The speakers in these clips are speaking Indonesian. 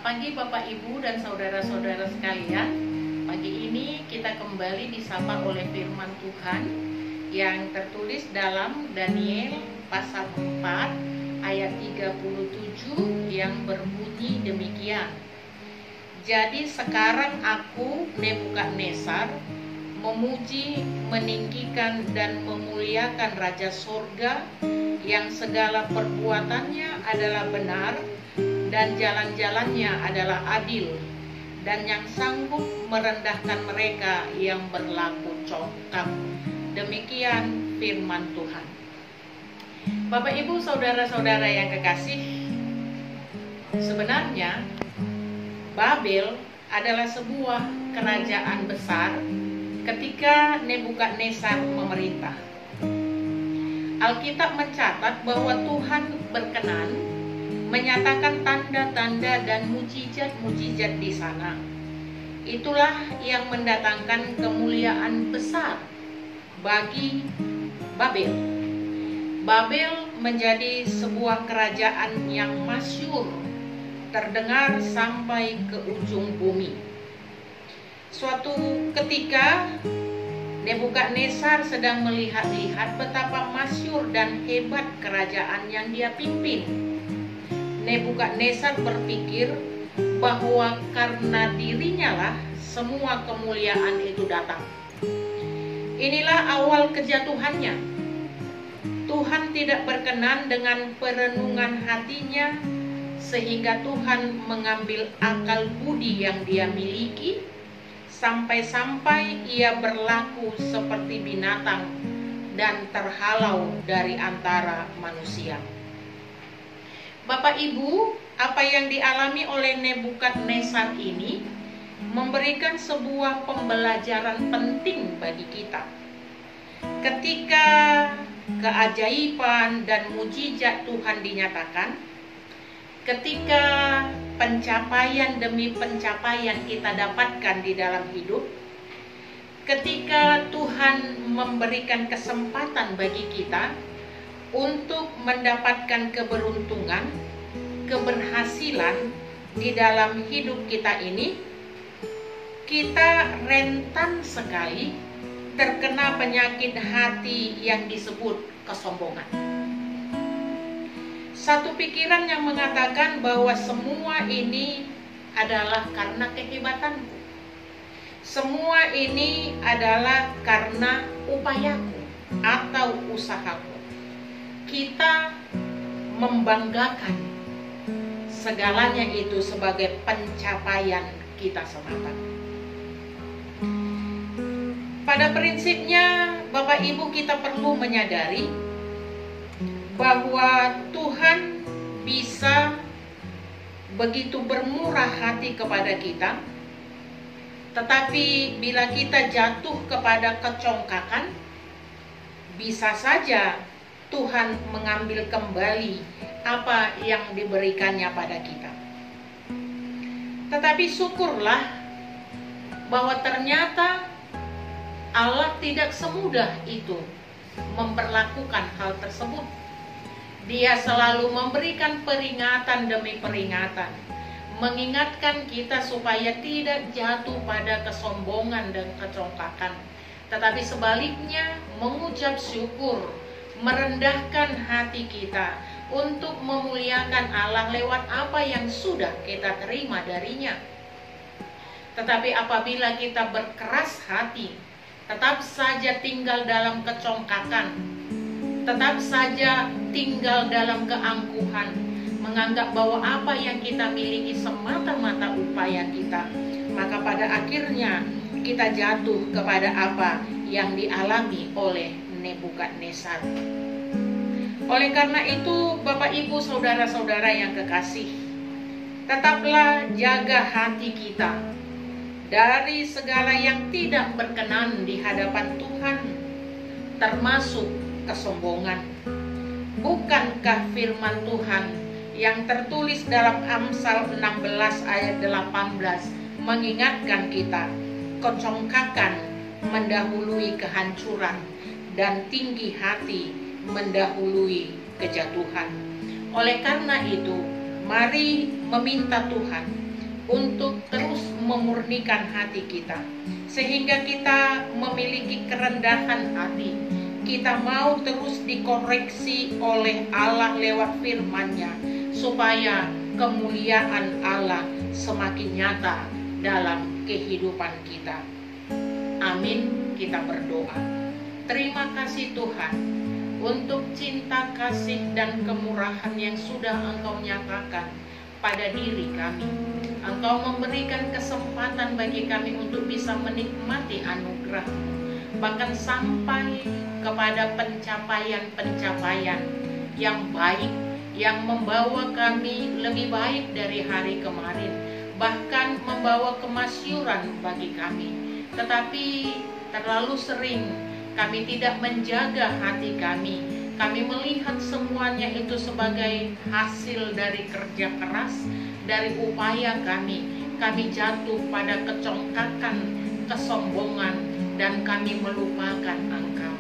pagi Bapak Ibu dan saudara-saudara sekalian. Pagi ini kita kembali disapa oleh firman Tuhan yang tertulis dalam Daniel pasal 4 ayat 37 yang berbunyi demikian. Jadi sekarang aku Nebukadnezar memuji, meninggikan dan memuliakan Raja Sorga yang segala perbuatannya adalah benar dan jalan-jalannya adalah adil, dan yang sanggup merendahkan mereka yang berlaku congkak. Demikian firman Tuhan. Bapak Ibu saudara-saudara yang kekasih, sebenarnya Babel adalah sebuah kerajaan besar ketika Nebukadnezar memerintah. Alkitab mencatat bahwa Tuhan berkenan menyatakan tanda-tanda dan mujizat-mujizat di sana. Itulah yang mendatangkan kemuliaan besar bagi Babel. Babel menjadi sebuah kerajaan yang masyhur, terdengar sampai ke ujung bumi. Suatu ketika Nebukadnezar sedang melihat-lihat betapa masyhur dan hebat kerajaan yang dia pimpin. Nebukadnezar berpikir bahwa karena dirinya lah semua kemuliaan itu datang. Inilah awal kejatuhannya. Tuhan tidak berkenan dengan perenungan hatinya, sehingga Tuhan mengambil akal budi yang dia miliki, sampai-sampai ia berlaku seperti binatang dan terhalau dari antara manusia. Bapak Ibu, apa yang dialami oleh Nebukadnezar ini memberikan sebuah pembelajaran penting bagi kita. Ketika keajaiban dan mujizat Tuhan dinyatakan, ketika pencapaian demi pencapaian kita dapatkan di dalam hidup, ketika Tuhan memberikan kesempatan bagi kita untuk mendapatkan keberuntungan, keberhasilan di dalam hidup kita ini, kita rentan sekali terkena penyakit hati yang disebut kesombongan. Satu pikiran yang mengatakan bahwa semua ini adalah karena kehebatanku. Semua ini adalah karena upayaku atau usahaku. Kita membanggakan segalanya itu sebagai pencapaian kita semata. Pada prinsipnya, Bapak Ibu, kita perlu menyadari bahwa Tuhan bisa begitu bermurah hati kepada kita, tetapi bila kita jatuh kepada kecongkakan, bisa saja Tuhan mengambil kembali apa yang diberikannya pada kita. Tetapi syukurlah bahwa ternyata Allah tidak semudah itu memperlakukan hal tersebut. Dia selalu memberikan peringatan demi peringatan, mengingatkan kita supaya tidak jatuh pada kesombongan dan kecongkakan, tetapi sebaliknya mengucap syukur, merendahkan hati kita untuk memuliakan Allah lewat apa yang sudah kita terima darinya. Tetapi apabila kita berkeras hati, tetap saja tinggal dalam kecongkakan, tetap saja tinggal dalam keangkuhan, menganggap bahwa apa yang kita miliki semata-mata upaya kita, maka pada akhirnya kita jatuh kepada apa yang dialami oleh Nebukadnezar. Oleh karena itu, Bapak Ibu saudara-saudara yang kekasih, tetaplah jaga hati kita dari segala yang tidak berkenan di hadapan Tuhan, termasuk kesombongan. Bukankah firman Tuhan yang tertulis dalam Amsal 16 ayat 18 mengingatkan kita, kecongkakan mendahului kehancuran dan tinggi hati mendahului kejatuhan. Oleh karena itu, mari meminta Tuhan untuk terus memurnikan hati kita, sehingga kita memiliki kerendahan hati. Kita mau terus dikoreksi oleh Allah lewat firman-Nya, supaya kemuliaan Allah semakin nyata dalam kehidupan kita. Amin. Kita berdoa. Terima kasih Tuhan untuk cinta kasih dan kemurahan yang sudah Engkau nyatakan pada diri kami. Engkau memberikan kesempatan bagi kami untuk bisa menikmati anugerah-Mu, bahkan sampai kepada pencapaian-pencapaian yang baik, yang membawa kami lebih baik dari hari kemarin, bahkan membawa kemasyuran bagi kami. Tetapi terlalu sering kami tidak menjaga hati kami. Kami melihat semuanya itu sebagai hasil dari kerja keras, dari upaya kami. Kami jatuh pada kecongkakan, kesombongan, dan kami melupakan Engkau.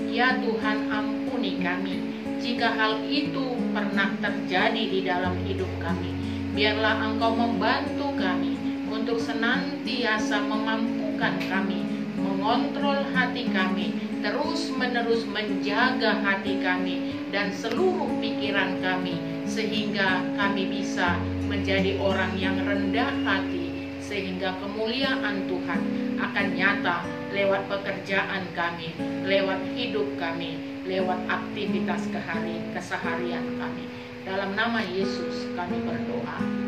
Ya Tuhan, ampuni kami jika hal itu pernah terjadi di dalam hidup kami. Biarlah Engkau membantu kami untuk senantiasa memampukan kami, mengontrol hati kami, terus-menerus menjaga hati kami dan seluruh pikiran kami, sehingga kami bisa menjadi orang yang rendah hati, sehingga kemuliaan Tuhan akan nyata lewat pekerjaan kami, lewat hidup kami, lewat aktivitas keseharian kami. Dalam nama Yesus kami berdoa.